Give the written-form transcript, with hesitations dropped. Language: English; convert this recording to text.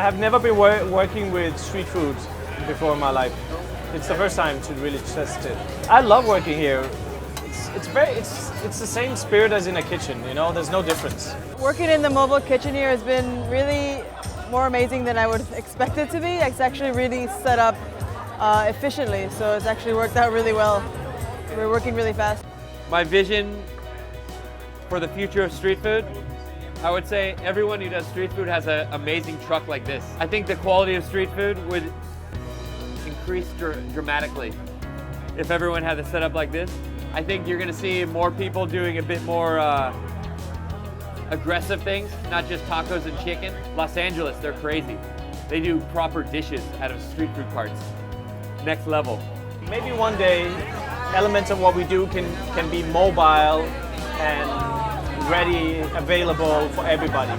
have never been working with street food before in my life. It's the first time to really test it. I love working here. It's the same spirit as in a kitchen, you know, there's no difference. Working in the mobile kitchen here has been really more amazing than I would expect it to be. It's actually really set up efficiently, so it's actually worked out really well. We're working really fast. My vision for the future of street food, I would say everyone who does street food has an amazing truck like this. I think the quality of street food would increase dramatically if everyone had a setup like this. I think you're going to see more people doing a bit more aggressive things, not just tacos and chicken. Los Angeles, they're crazy. They do proper dishes out of street food carts. Next level. Maybe one day, elements of what we do can be mobile and ready, available for everybody.